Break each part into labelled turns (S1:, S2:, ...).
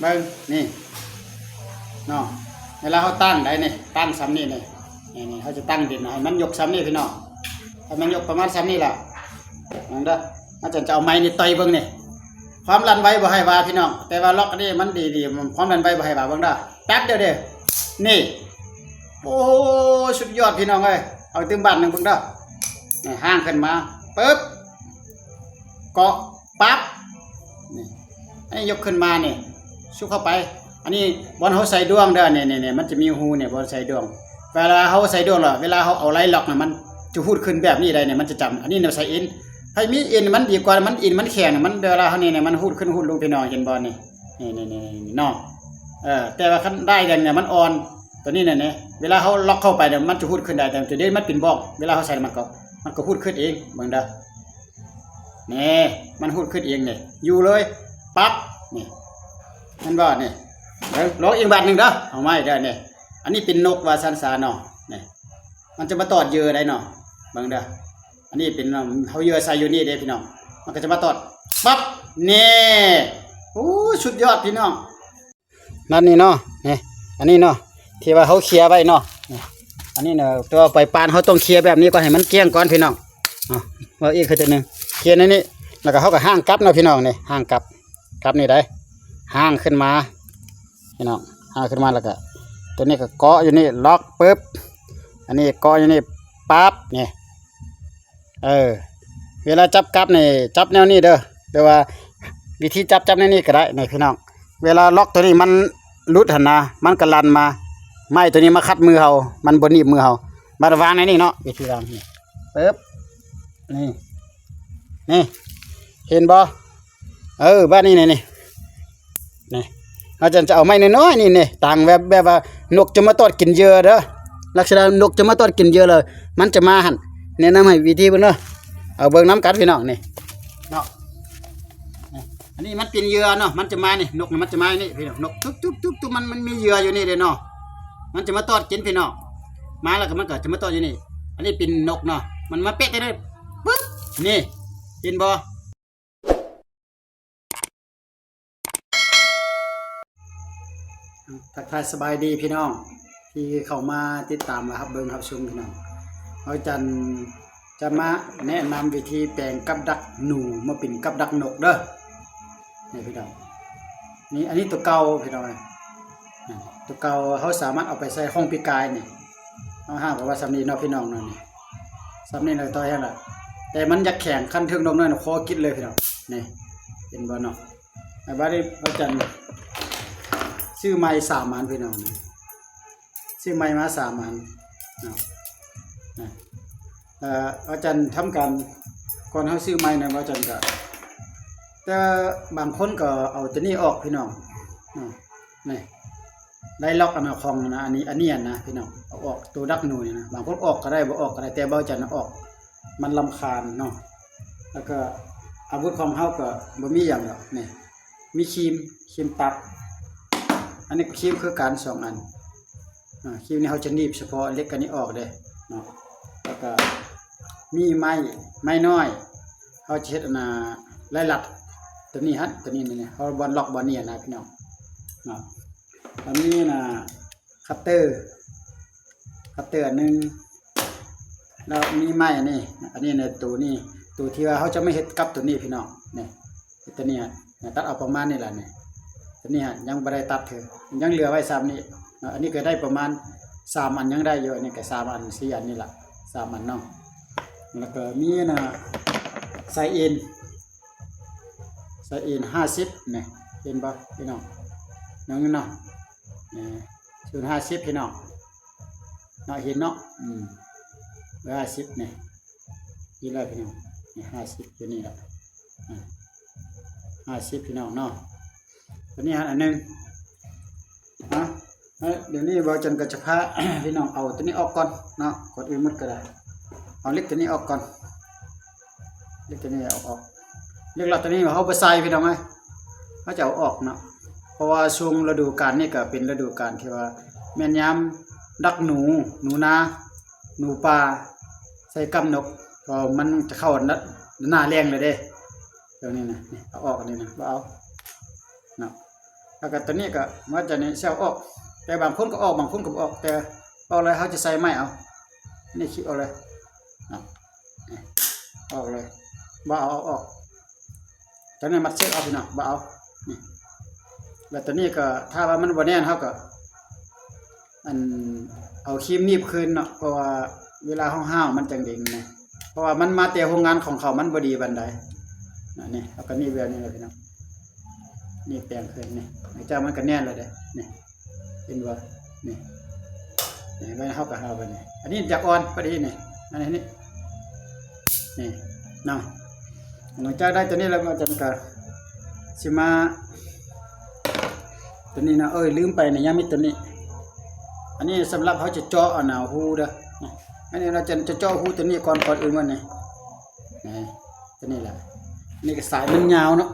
S1: เบิ่งนี่เนาะเวลาเขาตั้งได้นี่ตั้งซ้ำนี่นี่เขาจะตั้งดินให้มันยกซ้ำนี่พี่น้องให้มันยกประมาณซ้ำนี่แหละนั่นเด้ออาจารย์จะเอาไม้นี่ต่อยเบิ่งนี่ความรันไว้บ่ให้ว่าพี่น้องแต่ว่าล็อกนี่มันดีๆความรันไว้บ่ให้ว่าเบิ่งเด้อแป๊บเดียวเด้อนี่โอ้สุดยอดพี่น้องเอ้ยเอาตึมบ้านหนึ่งเบิ่งเด้อนี่ห้างขึ้นมาปึ๊บเกาะปั๊บนี่ให้ยกขึ้นมานี่ชุบเข้าไปอันนี้บอลเขาใส่ดวงเด้อเนี่ยมันจะมีหูเนี่ยบอลใส่ดวงเวลาเขาใส่ดวงหรอเวลาเขาเอาไล่ล็อกเนี่ยมันจะพูดขึ้นแบบนี้ได้เนี่ยมันจะจำอันนี้เนี่ยใส่อินให้มีอินมันดีกว่ามันอินมันแข็งมันเวลาเขาเนี่ยมันพูดขึ้นพูดลงพี่น้องเห็นบอลนี่นอกแต่ว่าขั้นได้กันเนี่ยมันอ่อนตัวนี้เนี่ยเวลาเขาล็อกเข้าไปเนี่ยมันจะพูดขึ้นได้แต่ตัวนี้มันเป็นบอกเวลาเขาใส่มันก็พูดขึ้นเองเบิ่งเด้อนี่มันพูดขึ้นเองเนี่ยอยู่เลยปั๊บนี่มันบ่เนี่ยลองอีกบาทหนึ่งเด้อเอาไม้เด้อเนี่ยอันนี้เป็นนกวาสันสาเนาะเนี่ยมันจะมาตอดเยื่อได้เนาะเบิ่งเด้ออันนี้เป็นเขาเยื่อใส่อยู่นี่เด้พี่น้องมันก็จะมาตอดปั๊บนี่โอ้สุดยอดพี่น้องนั่นนี่เนาะนี่อันนี้เนาะที่ว่าเขาเคลียร์ไว้เนาะอันนี้เนาะตัวปล่อยปานเขาต้องเคลียร์แบบนี้ก่อนให้มันเกลี้ยงก่อนพี่น้องว่าอีกคือตัวนึงเคลียร์ในนี้แล้วก็เขาก็ห้างกลับเนาะพี่น้องนี่ห้างกลับนี่ได้ห้างขึ้นมาพี่น้องห้างขึ้นมาแล้วก็ตัวนี้ก็เกาะอยู่นี่ล็อกปึ๊บอันนี้เกาะอยู่นี่ปั๊บนี่เวลาจับกลับนี่จับแนวนี้เด้อแต่ว่าวิธีจับแนวนี้ก็ได้นี่พี่น้องเวลาล็อกตัวนี้มันลุดหันนะมันก็ลันมาไม้ตัวนี้มาคัดมือเขามันบนหนีบมือเขามาวางในนี่เนาะวิธีวางนี่ปึ๊บนี่เห็นบ่บ้านนี้นี่อาจารย์จะเอาไม้น้อยๆนี่ต่างแบบว่านกจะมาตอดกินเยอะเด้อลักษณะนกจะมาตอดกินเยอะเลยมันจะมาหันแนะนำให้วิธีเบิ่งเนาะเอาเบิ่งน้ำกัดพี่น้องนี่เนาะอันนี้มันเป็นเหยื่อเนาะมันจะมานี่นกมันจะมานี่พี่น้องนกทุกมันมีเหยื่ออยู่นี่เลยเนาะมันจะมาตอดกินพี่น้องมาแล้วก็มันก็จะมาตอดอยู่นี่อันนี้เป็นนกเนาะมันมาเป๊ะได้ปึ๊บนี่เห็นบ่ทักทายสบายดีพี่น้องที่เข้ามาติดตามนะครับเบิ่งครับชมพี่น้องอาจารย์จะมาแนะนำวิธีแปลงกับดักหนูมาเป็นกับดักนกเด้อนี่พี่น้องนี่อันนี้ตัวเก่าพี่น้องตัวเก่าเขาสามารถเอาไปใส่ห้องปีกายนี่เอาห้าบอกว่าสำนีเนาะพี่น้องนั่นนี่สำนีเลยต่อแห้งละแต่มันอยากแข็งขั้นถึงนกนั่นคอกิดเลยพี่น้องนี่เป็นบ่เนาะบ้านนี้อาจารย์ซื้อไม้3 อันพี่น้องซื้อไม้มา3 อันอาจารย์ทำการก่อนเขาซื้อไม้นะอาจารย์ก็แต่บางคนก็เอาตัวนี้ออกพี่น้องนี่ได้ล็อกอันของนะอันนี้นะพี่น้องเอาออกตัวดักหนูนี่นะบางคนออกก็ได้บ่ออกก็ได้แต่อาจารย์ออกมันรำคาญเนาะแล้วก็อาวุธของเขาก็บ่มีอย่างหรอกนี่มีครีมตัดอันนี้ครีมคือการ2 อันครีมนี้เขาจะหนีบเฉพาะเล็กกันนี้ออกเลยเนาะแล้วก็มีไม้น้อยเขาจะเฮ็ดไล่หลัดตัวนี้ตัวนี้นี่เขาบอลล็อกบอลเนี่ยนะพี่น้องเนาะอันนี้นะคัตเตอร์อันนึงแล้วมีไม้อันนี้ในตัวที่ว่าเขาจะไม่เฮ็ดกับตัวนี้พี่น้องนี่ตัวนี้ตัดเอาประมาณนี้แหละนี่ตัวนี้ยังไม่ได้ตัดเถอะยังเหลือไว้3นี่อันนี้ก็ได้ประมาณ3 อันยังได้เยอะนี่ก็3 อัน4 อันนี่แหละ3 อันเนาะแล้วก็มีใส่เอ็น50นี่เห็นป่ะพี่น้องน้องเนาะส่วน50พี่น้องเนาะเห็นเนาะ50นี่นี่เลยพี่น้องนี่50อยู่นี่แหละ50พี่น้องเนาะตัวนี้อันนึงเดี๋ยวนี้บอจันก็จะพา พี่น้องเอาตัวนี้ออกก่อนเนาะกดอื่นหมดก็ได้เอาเล็กตัวนี้ออกก่อนเล็กตัวนี้ออกเล็กหลักตัวนี้เขาไปใส่พี่น้องไหมเขาจะเอาออกเนาะเพราะว่าช่วงฤดูกาลนี่ก็เป็นฤดูกาลที่ว่าแม่นยำดักหนูนาหนูปลาใส่กำนกพอมันจะเข้าหน้าแรงเลยเด้เดี๋ยวนี้นะเอาออกนี่นะเอาเนาะ แล้วก็ตัวนี้ก็มันจะนี่เซลออกแต่บางคนก็ออกบางคนก็บ่ออกแต่ออกเลยเขาจะใส่ไม้เอานี่คิดเอาเลยนะออกเลยบ่เอาออกจากนั้นมัดเชือกเอาพี่น้องบ่เอานี่แล้วตัวนี้ก็ถ้าว่ามันบ่แน่นเขาก็อันเอาครีมหนีบคืนเนาะเพราะว่าเวลาห้าวๆมันจังเด้งนะเพราะว่ามันมาแต่โรงงานของเขามันบ่ดีปานใดนี่เอาก็นี่แบบนี้เลยพี่น้องนี่แปลงคืนนี่เจ้ามันก็แน่นเลยเด้นี่เห็นบ่นี่นี่ไว้เฮาก็เฮาไปนี่อันนี้จะอ่อนพอดีนี่อันนี้นี่เนาะหลังจากได้ตัวนี้แล้วก็จะก็สิมาตัวนี้นะลืมไปนะยังมีตัวนี้อันนี้สำหรับเขาจะเจาะหนาวหูเด้ออันนี้เราจะเจาะหูตัวนี้ก่อนอื่นวันนี้ตัวนี้แหละนี่ก็สายมันยาวเนาะ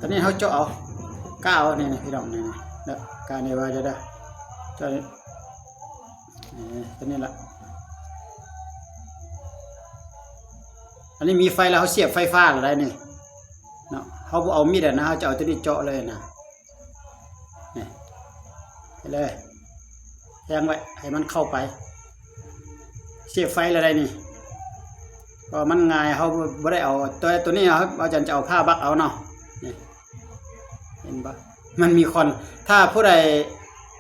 S1: ตัวนี้เขาเจาะเอาก้าวนี่นะพี่น้องนี่เด้อการนี้ว่าจะได้เจาะตัวนี้แหละอันนี้มีไฟแล้วเขาเสียบไฟฟ้าอะไรนี่เนาะเขาเอามีดนะเขาจะเอาตัวนี้เจาะเลยนะนี่ไปเลยแทงไว้ให้มันเข้าไปเสียบไฟอะไรนี่ก็มันง่ายเขาไม่ได้เอาตัวนี้เขาจะเอาผ้าบักเอาเนาะนี่เห็นปะมันมีคอนถ้าผู้ใด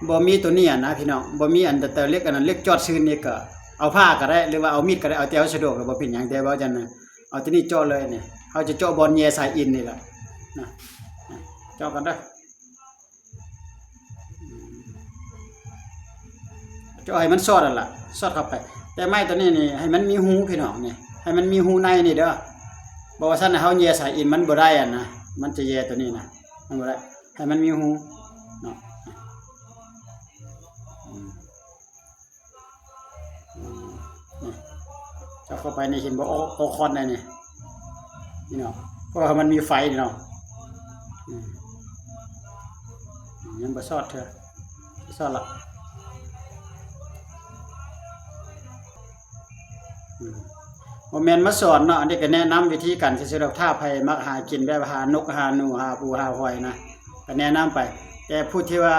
S1: บ่มีตัวนี้นะพี่น้องบ่มีอันแต่เล็กอันนั้นเล็กจอดซื้อนี่ก็เอาผ้าก็ได้หรือว่าเอามีดก็ได้เอาแต่สะดวกหรือบ่เป็นอย่างแต่ว่าจันเอาตัวนี้เจาะเลยเนี่ยเขาจะเจาะบอลแย่สายอินนี่แหละนะเจาะกันได้เจาะให้มันซอดนั่นแหละซอดเข้าไปแต่ไม้ตัวนี้นี่ให้มันมีหูพี่น้องนี่ให้มันมีหูในนี่เด้อบอกว่าซั่นเขาแย่สายอินมันบ่ได้อ่ะนะมันจะแย่ตัวนี้นะมันบ่ได้ให้มันมีหูเนาะเจาะเข้าไปนี่เห็นบ่โอคอนได้นี่เนาะเพราะว่ามันมีไฟเนาะยังบ่ซอดเถอะซอดละโมเมนต์มาสอนเนาะอันนี้ก็แนะนำวิธีการซื่อๆถ้าไผมักหากินแบบหานกหาหนูหาปูหาหอยนะก็แนะนำไปแต่ผู้ที่ว่า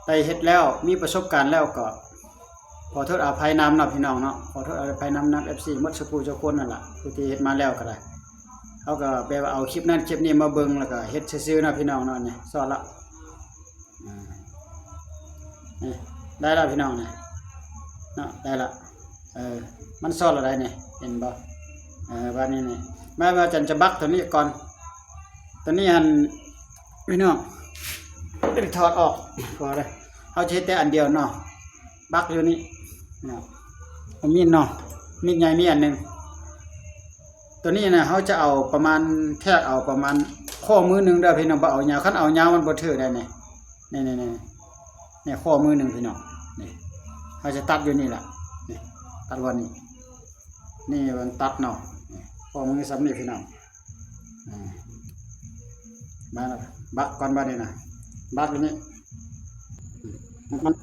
S1: ไปเฮ็ดแล้วมีประสบการณ์แล้วก็ขอโทษอภัยนำเนาะพี่น้องเนาะขอโทษอภัยนำ FC หมดสุผู้เจ้าคนนั่นล่ะผู้ที่เฮ็ดมาแล้วก็ได้เขาก็แปลว่าเอาคลิปนั้นคลิปนี้มาเบิ่งแล้วก็เฮ็ดซื่อๆเนาะพี่น้องเนาะนี่สอนละนี่ได้แล้วพี่น้องนี่เนาะได้ละมันสอนอะไรนี่เห็นบ่บ้านนี้นี่แม่ว่าจะบักตัวนี้ก่อนตัวนี้อันพี่น้องถอดออกก่อนเลยเขาใช้แต่อันเดียวเนาะบักอยู่นี่เนาะเอามีดเนาะมีดใหญ่มีอันนึงตัวนี้นะเขาจะเอาประมาณแค่เอาประมาณข้อมือนึงเด้อพี่น้องบ่เอายาวคันเอายาวมันบ่ถือได้นี่ข้อมือนึงพี่น้องนี่เขาจะตัดอยู่นี่ล่ะนี่ตัดวันนี้นี่มันตัดเนาะข้อมือซ้ำนี่พี่น้องมาแล้วบักก่อนบ้านนี่นะบักอยู่นี่มัน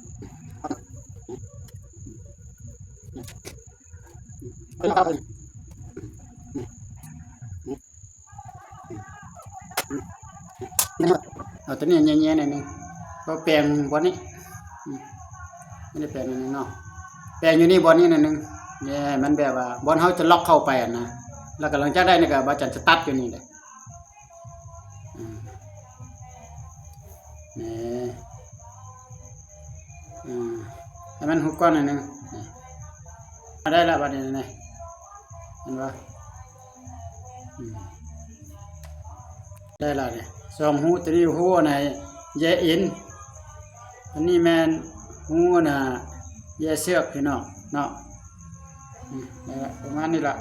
S1: เอาตัวนี้แง่ๆหน่อยนึงก็แปลงบอนนี้ไม่ได้แปลงนี่เนาะแปลงอยู่นี่บอนนี้หน่อยนึงแง่มันแบบว่าบอนเขาจะล็อกเข้าไปนะแล้วก็หลังจากได้นี่ก็บาจันจะตัดอยู่นี่เลยให้มันหุบก้อนหน่อยนึงได้แล้วบัดนี้นี่เห็นป่ะได้แล้วเนี่ยสองหูตัวนี้หูไหนแย่อินอันนี้แมนหูน่ะแย่เสือกพี่น้องเนาะประมาณนี้ละ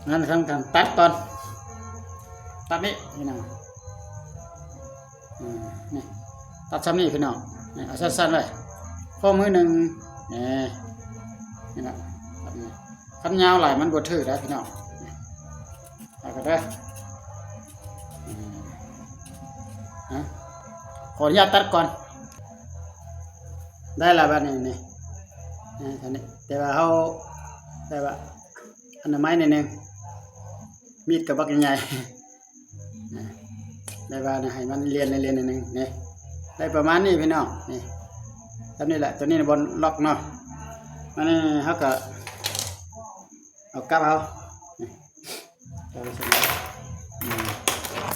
S1: งั้นทำการตัดก่อนตัดนี่พี่น้องนี่ตัดซ้ำนี่พี่น้องนี่เอาสั้นๆเลยข้อมือหนึ่งนี่นะขั้นยาวไหลมันบดถือได้พี่น้องเอาก็ได้ขออนุญาตตัดก่อนได้แล้วบ้านนี้นี่แต่ว่าเขาแต่ว่า อันนั้นไม้นิดนึงมีดกับบักใหญ่ได้ว่าให้มันเรียนนิดนึงนี่ได้ประมาณนี้พี่น้องนี่ตอนนี้แหละตัวนี้บนล็อกเนาะอันนี้เขาก็เอากลับเอา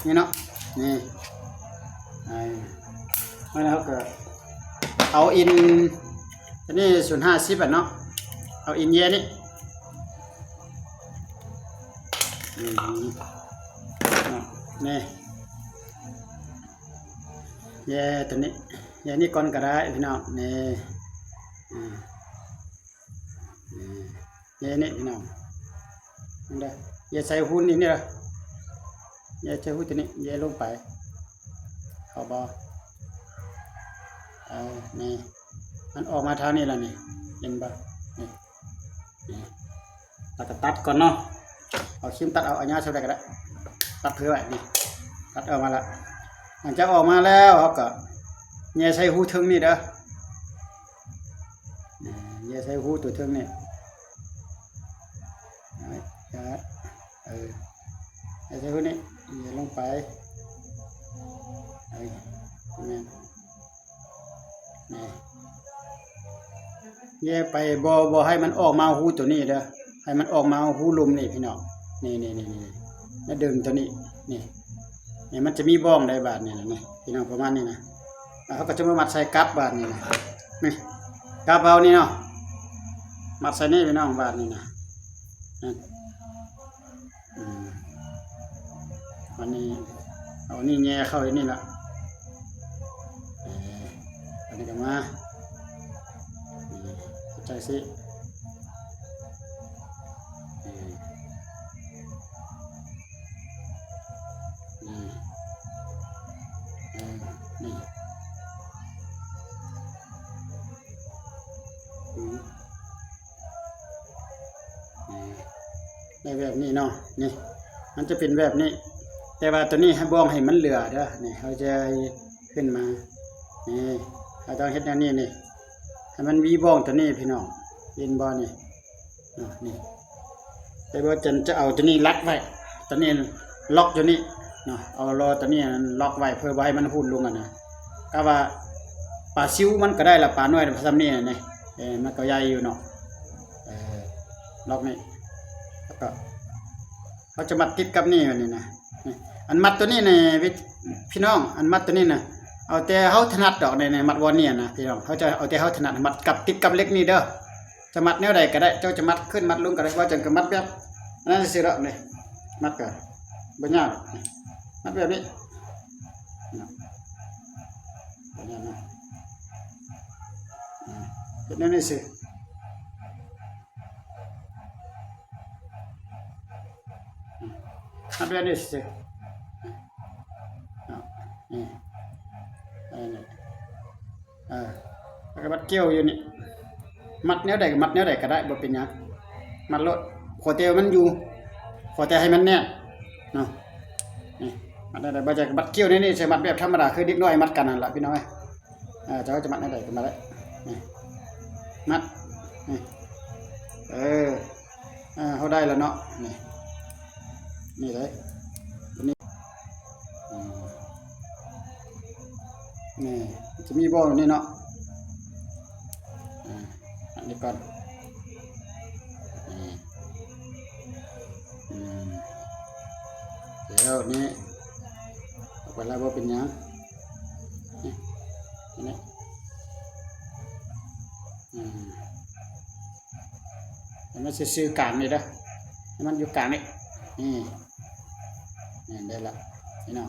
S1: นี่เนาะนี่อันนี้เขาก็เอาอินอันนี้0.50เนาะเอาอินเย่นี่นี่เย่ตัวนี้เย่นี่ก่อนก็ได้พี่น้องนี่เย่นี่พี่น้องนี่ได้เย่ใส่หุ่นนี่นี่ละเย่ใส่หุ่นตัวนี้เย่ลงไปเข้าบ่นี่มันออกมาทางนี้แล้วนี่เห็นบ่นี่แล้วก็ตัดก่อนเนาะเอาชิ้นตัดเอาอันนี้ใส่ได้ก็ได้ตัดเพื่อไว้นี่ตัดออกมาละหลังจากออกมาแล้วเขาก็แย่ใส่หูทึงนี่เด้อแย่ใส่หูตัวทึงนี่แย่ใส่หูนี่แย่ลงไปนี่แย่ไปบ่ให้มันออกมาหูตัวนี้เด้อให้มันออกมาหูลมนี่พี่น้องนี่แล้วดึงตัวนี้นี่มันจะมีบ้องได้บาทนี่นะพี่น้องประมาณนี้นะเขาก็จะมามัดใส่กับบาทนี่นะนี่กับบเอานี่เนาะมัดใส่นี่พี่น้องบาทนี่นะวันนี้เอานี่แง่เข้าไอ้นี่ละอันนี้ก็มาใจสิในแบบนี้เนาะนี่มันจะเป็นแบบนี้แต่ว่าตัวนี้ให้บ้องให้มันเหลือเด้อนี่เขาจะขึ้นมานี่เขาต้องเฮ็ดอย่างนี้นี่ให้มันมีบ้องตัวนี้พี่น้องเห็นบ่นี่นี่แต่ว่าจะเอาตัวนี้รัดไว้ตัวนี้ล็อกตัวนี้เนาะเอารอตัวนี้ล็อกไว้เพื่อไว้มันหุ่นลงกันนะก็ว่าปลาซิวมันก็ได้ละปลาน้อยภาษานี่นี่มันก็ใหญ่อยู่เนาะล็อกนี่แล้วก็เขาจะมัดติดกับนี่วันนี้นะอันมัดตัวนี้ในพี่น้องอันมัดตัวนี้นะเอาแต่เขาถนัดดอกในมัดวันนี้นะพี่น้องเขาจะเอาแต่เขาถนัดมัดกับติดกับเล็กนี่เด้อจะมัดแนวใดก็ได้เจ้าจะมัดขึ้นมัดลงก็ได้ว่าจะมัดแบบนั่นสิละนี่มัดกันบ่ยากมัดแบบนี้บ่ยากนะเป็นนั่นนี่สิมัดแบบนี้สินี่แล้วก็มัดเกี่ยวอยู่นี่มัดแนวใดก็มัดแนวใดก็ได้บ่เป็นหยังมัดรถขอแต่มันอยู่ขอแต่ให้มันแน่นเนาะนี่มัดได้บ่จะมัดเกี่ยวนี่ใช่มัดแบบธรรมดาคือเด็กน้อยมัดกันนั่นล่ะพี่น้องเจ้าจะมัดแนวใดก็มาได้นี่มัดนี่เฮาได้แล้วเนาะนี่เลยนี่จะมีบ่อนี่เนาะอันนี้ก่อนเดี๋ยวนี้เวลาบ่เป็นยังนี่มันจะซื้อกลางนี่เด้อมันอยู่กลางนี่นี่ได้ละนี่เนาะ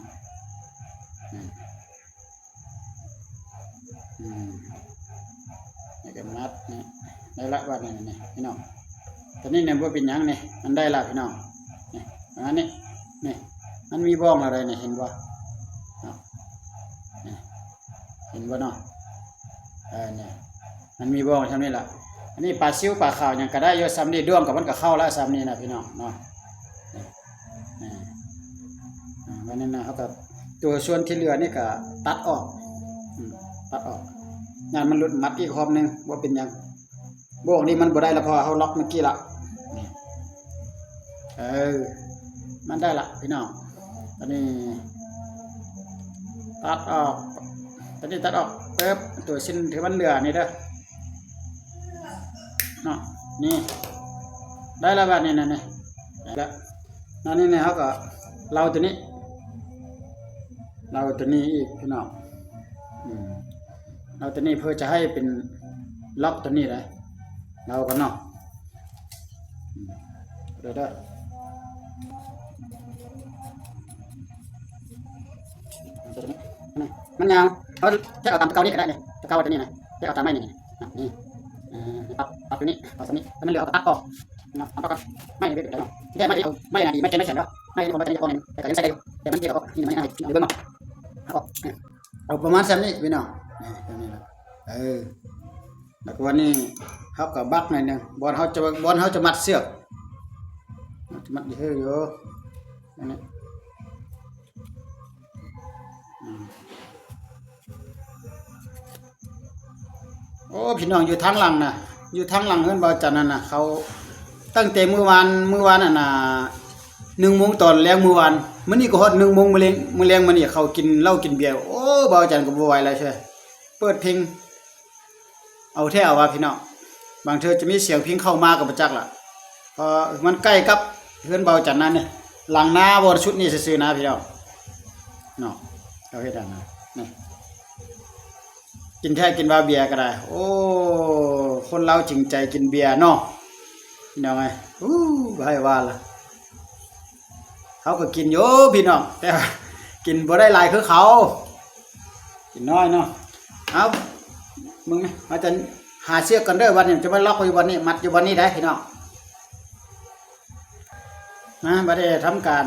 S1: นี่ก็มัดนี่ได้ละว่านี่พี่น้องตอนนี้เนี่ยว่าเป็นยังนี่มันได้ละพี่น้องนี่อันนี้นี่มันมีบ้องอะไรนี่เห็นบ่เห็นบ่เนาะนี่มันมีบ้องทำนี่ละอันนี้ปลาซิวปลาขาวยังก็ได้เยอะซ้ำนี่ด้วงกับมันก็เข้าแล้วซ้ำนี่นะพี่น้องเนาะวันนี้นะเขาก็ตัวส่วนที่เหลือนี่ก็ตัดออกงานมันหลุดมัดอีกคอมนึงว่าเป็นยังโบกนี่มันบ่ได้ละพอเขาล็อกเมื่อกี้ละ เออมันได้ละพี่น้องตอนนี้ตัดออกตอนนี้ตัดออกเปิ๊บตัวชิ้นที่มันเหลือนี่เด้อเนาะนี่ได้แล้วแบบนี้นะนี่แล้วนั่นนี่เนี่ยเขาก็เราตัวนี้เราตัวนี้อีกพี่น้องเราตัวนี้เพื่อจะให้เป็นล็อกตัวนี้เลยเราก็เนาะเดี๋ยวมันยาวเขาจะเอาตามเกานี่ก็ได้เลยจะเกาตัวนี้นะจะเอาตามไม่นี่นี่เอาตัวนี้เอาตัวนี้แล้วมันเหลือเอาตัดออกนะเอาก็ไม่ได้เนาะที่ได้ไม่เอาไม่นะดีไม่เจนไม่เฉยเนาะไม่ผมไม่ได้คนนึงแต่ก็ยังใส่ได้อยู่แต่มันเกี่ยวกับนี่มันอะไรเดี๋ยวเบิ่งมาเอาประมาณนี้พี่น้องนี่ตัวนี้ละแล้วก็วันนี้เขาก็บักหน่อยนึงบอลเขาจะมัดเสือกมัดเยอะอยู่อันนี้โอ้พี่น้องอยู่ทางหลังนะอยู่ทางหลังเฮือนบ่าวจันนั่นน่ะเขาตั้งแต่เมื่อวานนั่นน่ะ1 โมงตอนแรงเมื่อวานมื้อนี้ก็ฮอด1 โมงมื้อแรงมื้อนี้เขากินเหล้ากินเบียร์โอ้บ่าวจันก็บ่ไหวแล้วใช่เปิดเพลงเอาแท้เอาว่าพี่น้องบางเทื่อจะมีเสียงเพลงเข้ามาก็บ่จักล่ะเพราะมันใกล้กับเฮือนบ่าวจันนั่นนี่หลังนาบ่ชุดนี้ซื่อๆนะพี่น้องเนาะเอาเฮ็ดอันนั้นนี่กินแท้กินว่าเบียร์ก็ได้โอ้คนเราจริงใจกินเบียร์เนาะพี่น้องไงบ่ให้ว่าล่ะเขาก็กินอยู่พี่น้องแต่กินบ่ได้หลายคือเขากินน้อยเนาะเอามึงอาจารย์หาเชือกกันเด้อวันนี้จะมาล็อกอยู่วันนี้มัดอยู่วันนี้ได้พี่น้องนะบ่ได้ทำการ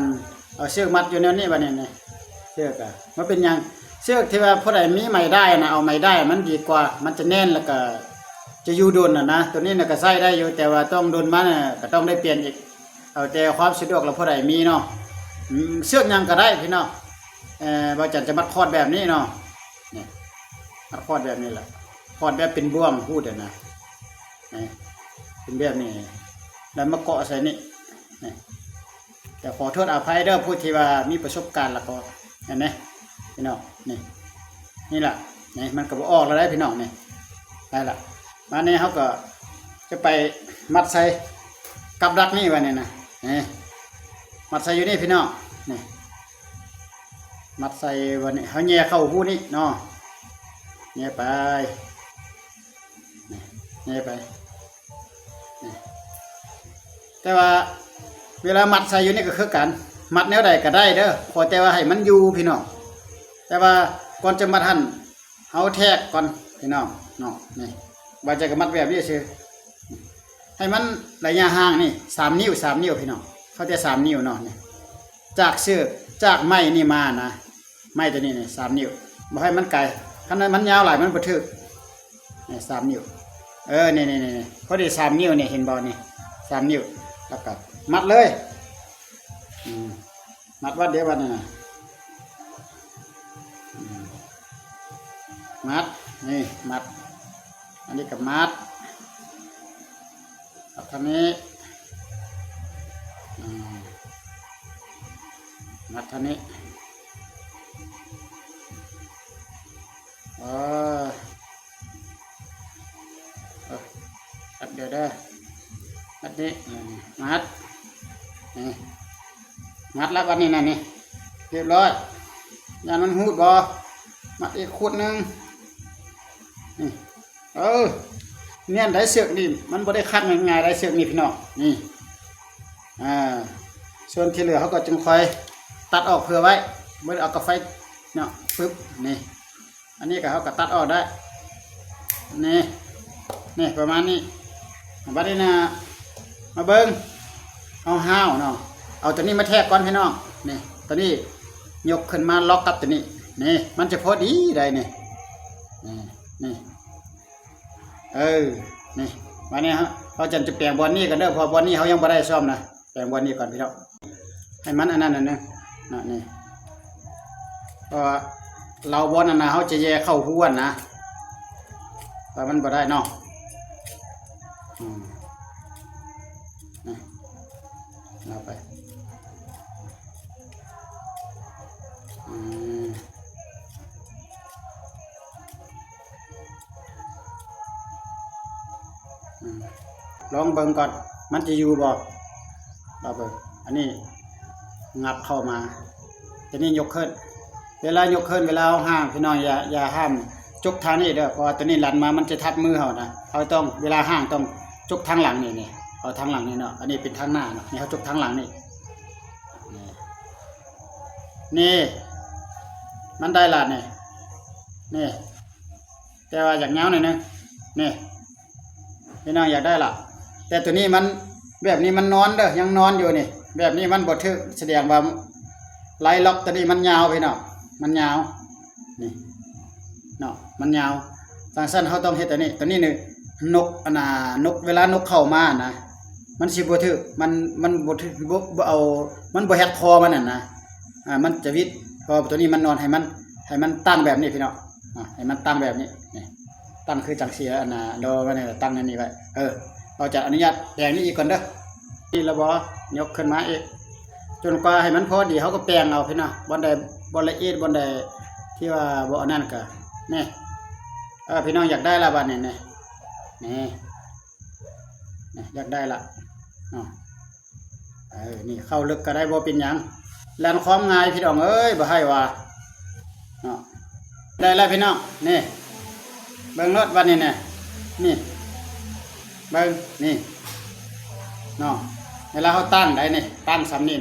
S1: เอาเชือกมัดอยู่แนวนี้วันนี้นี่เชือกอะมันเป็นยังเชือกที่ว่าผู้ใดมีไม้ได้นะเอาไม้ได้มันดีกว่ามันจะแน่นแล้วก็จะอยู่โดนนะตัวนี้น่ะก็ใส่ได้อยู่แต่ว่าต้องโดนมันก็ต้องได้เปลี่ยนอีกเอาแต่ความสะดวกแล้วผู้ใดมีเนาะเชือกยังก็ได้พี่น้องบ่าวจันจะมัดคอดแบบนี้เนาะนี่มัดคอดแบบนี้แหละคอดแบบเป็นบ่วงพูดนะนี่เป็นแบบนี้แล้วมาเกาะใส่นี่แต่ขอโทษอภัยเด้อผู้ที่ว่ามีประสบการณ์แล้วก็เห็นไหมพี่น้องนี่แหละนี่มันก็บ่ออกแล้วได้พี่น้องนี่ได้ละมาเนี่ยเขาก็จะไปมัดใส่กับดักนี่ไว้เนี่ยนะนี่มัดใส่อยู่นี่พี่น้องนี่มัดใส่วันนี้เขาแย่เข้าหูนี่เนาะแย่ไปแย่ไปแต่ว่าเวลามัดใส่อยู่นี่ก็คือกันมัดแนวใดก็ได้เด้อขอแต่ว่าให้มันอยู่พี่น้องแต่ว่าก่อนจะมัดหั่นเอาแทกก่อนพี่น้องเนาะนี่บาดใจก็มัดแบบนี้ซื่อให้มันระยะห่างนี่3 นิ้วพี่น้องเขาจะ3 นิ้วเนาะนี่จากเชือกจากไม้นี่มานะไม้ตัวนี้นี่3 นิ้วบ่ให้มันไกลคันนั้นมันยาวหลายมันบ่ถึกนี่3 นิ้วนี่พอดี3 นิ้วนี่เห็นบ่นี่3 นิ้วแล้วก็มัดเลยมัดวัดเดียววันนี่นะมัดนี่มัดอันนี้กับมัดทางนี้มัดทางนี้เดี๋ยวได้มัดนี้มัดนี่มัดแล้ววันนี้นะนี่เรียบร้อยยานมันหูดบ่มัดอีกขวดนึงนี่เนี่ยได้เสือกนี่มันบ่ได้คัดง่ายๆได้เสือกนี่พี่น้องนี่ส่วนที่เหลือเขาก็จึงคอยตัดออกเผื่อไว้ไม่ได้เอากระไฟเนาะปึ๊บนี่อันนี้ก็เขาก็ตัดออกได้นี่ประมาณนี้บัดนี้นะมาเบิ้งเอาห้าวเนาะเอาตัวนี้มาแทกก่อนพี่น้องนี่ตัวนี้ยกขึ้นมาล็อกกับตัวนี้นี่มันจะพอดีได้นี่นี่วันนี้ฮะเราจะแปลงบอลนี่กันเด้อพอบอลนี่เขายังไม่ได้ซ่อมนะแปลงบอลนี่ก่อนพี่น้องให้มันอันนั้นนี่เพราะเราบอลนะเขาจะแย่เข้าหัวนะแต่มันไม่ได้เนาะ เอาไปอืมลองเบิ่งก่อนมันจะอยู่บ่เราเบิ่งอันนี้งับเข้ามาทีนี้ยกขึ้นเวลายกขึ้นเวลาเอาห้ามพี่น้องอย่าห้ามจุกทางนี้เด้อเพราะตัวนี้หลันมามันจะทับมือเขานะเขาต้องเวลาห้างต้องจุกทางหลังนี่เอาทางหลังนี่เนาะอันนี้เป็นทางหน้าเนาะนี่เขาจุกทางหลังนี่มันได้ละนี่แต่ว่าอยากเงาหน่อยนึงนี่พี่น้องอยากได้ละแต่ตัวนี้มันแบบนี้มันนอนเด้อยังนอนอยู่นี่แบบนี้มันบ่ทึกแสดงว่าไล่ล็อกตัวนี้มันยาวพี่น้องมันยาวนี่เนาะมันยาวทางสั้นเขาต้องเฮ็ดตัวนี้นี่นกนกเวลานกเข้ามานะมันสิบ่ทึกมันบ่ทึกบ่เอามันบ่แฮกคอมันน่ะนะมันจะวิดพอตัวนี้มันนอนให้มันตั้งแบบนี้พี่น้องให้มันตั้งแบบนี้นี่ตั้งคือจังเสียโดมันนี่ตั้งอันนี้ไว้เราจะอนุญาตแปลงนี้อีกก่อนเด้อนี่ระบ่ยกขึ้นมาอีกจนกว่าให้มันพอดีเขาก็แปลงเอาพี่น้องบ่ได้บ่ละเอียดบ่ได้ที่ว่าบ่อันนั้นก็นี่พี่น้องอยากได้ละบัดนี้นี่อยากได้ละนี่เข้าลึกก็ได้บ่เป็นหยังแล่นความง่ายพี่น้องเอ้ยบ่ให้ว่าได้แล้วพี่น้องนี่เบิ่งรถบัดนี้นี่เบิ่งนี่เนาะเวลาเขาตั้งได้นี่ตั้งซ้ำนี่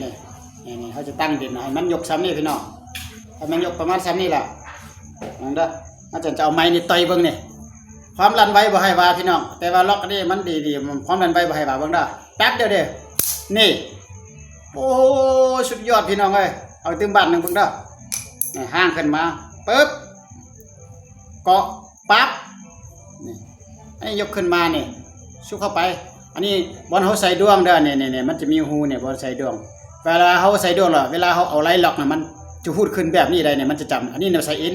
S1: เขาจะตั้งดินให้มันยกซ้ำนี่พี่น้องให้มันยกประมาณซ้ำนี่แหละนั่นเด้ออาจารย์จะเอาไม้นี่ต่อยเบิ่งนี่ความรันไว้บ่ให้ว่าพี่น้องแต่ว่าล็อกนี่มันดีความรันไว้บ่ให้ว่าเบิ่งเด้อแป๊บเดียวเด้อนี่โอ้สุดยอดพี่น้องเอ้ยเอาตึ้งบาทนึงเบิ่งเด้อนี่ห้างขึ้นมาปึ๊บเกาะปั๊บนี่ให้ยกขึ้นมานี่ชุกเข้าไปอันนี้บอลเขาใส่ดวงเด้อเนี่ยมันจะมีหูเนี่ยบอลใส่ดวงเวลาเขาใส่ดวงหรอเวลาเขาเอาไล่ล็อกน่ะมันจะพูดขึ้นแบบนี้ได้เนี่ยมันจะจำอันนี้เนี่ยใส่อิน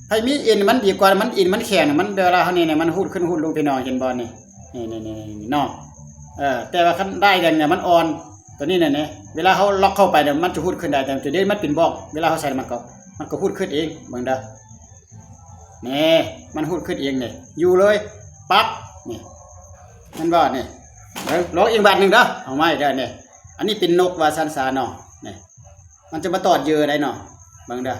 S1: ให้มีอินมันดีกว่ามันอินมันแข็งมันเวลาเขาเนี่ยมันหูดขึ้นหูดลงไปนอนเห็นบอลนี่นอกแต่ว่าขั้นได้เนี่ยมันอ่อนตัวนี้เนี่ยเวลาเขาล็อกเข้าไปเนี่ยมันจะพูดขึ้นได้แต่ตัวนี้มันเป็นบอกเวลาเขาใส่มันก็พูดขึ้นเองเบิ่งเด้อนี่มันพูดขึ้นเองเนี่ยอยู่เลยปั๊บนี่มันบอดนี่ลองอีกบาทหนึ่งเด้อเอาไม้เด้อเนี่ยอันนี้เป็นนกว่าซันซาเนาะนี่มันจะมาตอดเยื่อได้เนาะเบิ่งเด้อ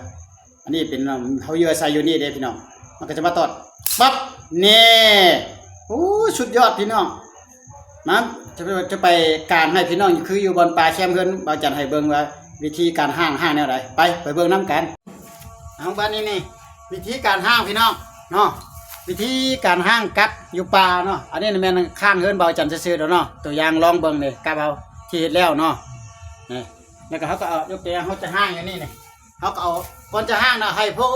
S1: อันนี้เป็นเขาเยื่อใส่อยู่นี่เด้พี่น้องมันก็จะมาตอดปั๊บนี่โอ้สุดยอดพี่น้องนะจะไปการให้พี่น้องคืออยู่บนปลาแคมเพิ่นบ่จัดให้เบิ่งว่าวิธีการห้างแนวใดไปเบิ่งนำกันเอาบ้านนี้นี่วิธีการห้างพี่น้องเนาะวิธีการห้างกัดอยู่ป่าเนาะอันนี้แม่นข้างเฮือนเบาจันซื่อๆเด้อเนาะตัวอย่างลองเบิ่งนี่กับเอาที่เฮ็ดแล้วเนาะนี่แล้วก็เขาก็เอายกตัวอย่างเขาจะห้างอย่างนี้นี่เขาก็เอาก่อนจะห้างนะให้พวก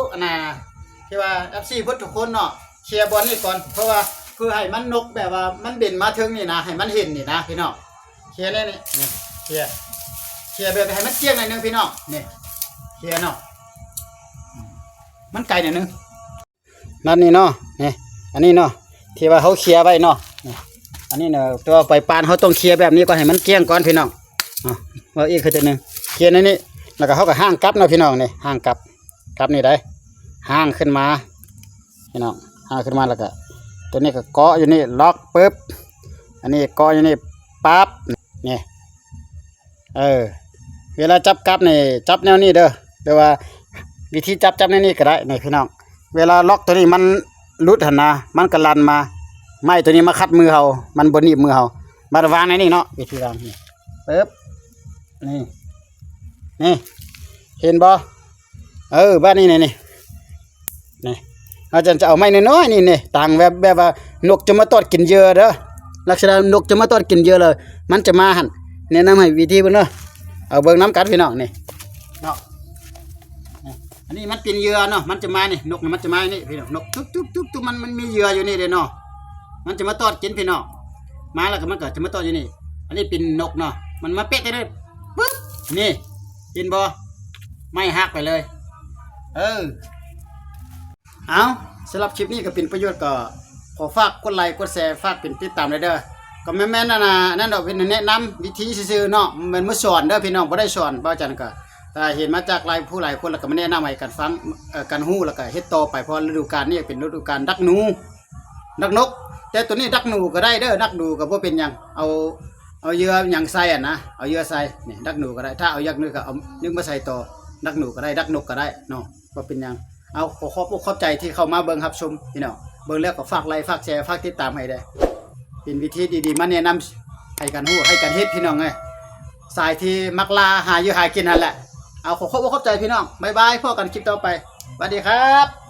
S1: ที่ว่า FC พุทธทุกคนเนาะเคลียร์บอลนี่ก่อนเพราะว่าคือให้มันนกแบบว่ามันเด่นมาถึงนี่นะให้มันเห็นนี่นะพี่น้องเคลียร์เลยนี่เคลียร์แบบให้มันเกลี้ยงหน่อยนึงพี่น้องนี่เคลียร์เนาะมันไกลหน่อยนึงนั่นนี่เนาะนี่อันนี้เนาะที่ว่าเขาเคลียร์ไว้เนาะอันนี้เนาะตัวปล่อยปานเขาต้องเคลียร์แบบนี้ก่อนให้มันเกลี้ยงก่อนพี่น้องว่าอีกคือตัวนึงเคลียร์ในนี้แล้วก็เขาก็ห้างกลับเนาะพี่น้องนี่ห้างกลับนี่ได้ห้างขึ้นมาพี่น้องห้างขึ้นมาแล้วก็ตัวนี้ก็เกาะอยู่นี่ล็อกปึ๊บอันนี้เกาะอยู่นี่ปั๊บนี่เวลาจับกลับนี่จับแนวนี้เด้อแต่ว่าวิธีจับแนวนี้ก็ได้นี่พี่น้องเวลาล็อกตัวนี้มันรุดหันนะมันก็ลันมาไม้ตัวนี้มาคัดมือเขามันบนหนีบมือเขามาวางในนี่เนาะวิธีวางนี่ปึ๊บนี่เห็นบ่บ้านนี้นี่อาจารย์จะเอาไม้น้อยๆนี่ต่างแบบว่านกจะมาตอดกินเหยื่อเด้อลักษณะนกจะมาตอดกินเหยื่อเลยมันจะมาหันแนะนำให้วิธีเบิ่งเนาะเอาเบิ่งน้ำกันพี่น้องนี่เนาะอันนี้มันเป็นเหยื่อเนาะมันจะมานี่นกมันจะมานี่พี่น้องนกทุบมันมีเหยื่ออยู่นี่เด้เนาะมันจะมาตอดกินพี่น้องมาแล้วก็มันก็จะมาตอดอยู่นี่อันนี้เป็นนกเนาะมันมาเป๊ะได้ปึ๊บนี่เห็นบ่ไม่หักไปเลยเอาสำหรับคลิปนี้ก็เป็นประโยชน์ก็ขอฝากกดไลค์กดแชร์ฝากเป็นติดตามเลยเด้อ ก็แม่นๆนั่นดอกเป็นแนะนำวิธีซื่อๆเนาะมันมาสอนเด้อพี่น้องบ่ได้สอนบ่จันก็แต่เห็นมาจากหลายผู้หลายคนแล้วก็มาแนะนำให้กันฟังกันฮู้แล้วก็เฮ็ดต่อไปเพราะฤดูกาลนี้เป็นฤดูกาลดักหนูดักนกแต่ตัวนี้ดักหนูก็ได้เด้อดักหนูก็บ่เป็นหยังเอาเหยื่อหยังใส่นะเอาเหยื่อใส่นี่ดักหนูก็ได้ถ้าเอายักษ์นึกก็เอานึกมาใส่ต่อดักหนูก็ได้ดักนกก็ได้เนาะบ่เป็นหยังเอาขอบใจที่เข้ามาเบิ่งรับชมพี่น้องเบิ่งแล้วก็ฝากไลค์ฝากแชร์ฝากติดตามให้ได้เป็นวิธีดีๆมาแนะนำให้กันฮู้ให้กันเฮ็ดพี่น้องเอ้ยสายที่มักลาหาอยู่หากินนั่นแหละเอาขอบใจพี่น้องบ๊ายบายพบกันคลิปต่อไปสวัสดีครับ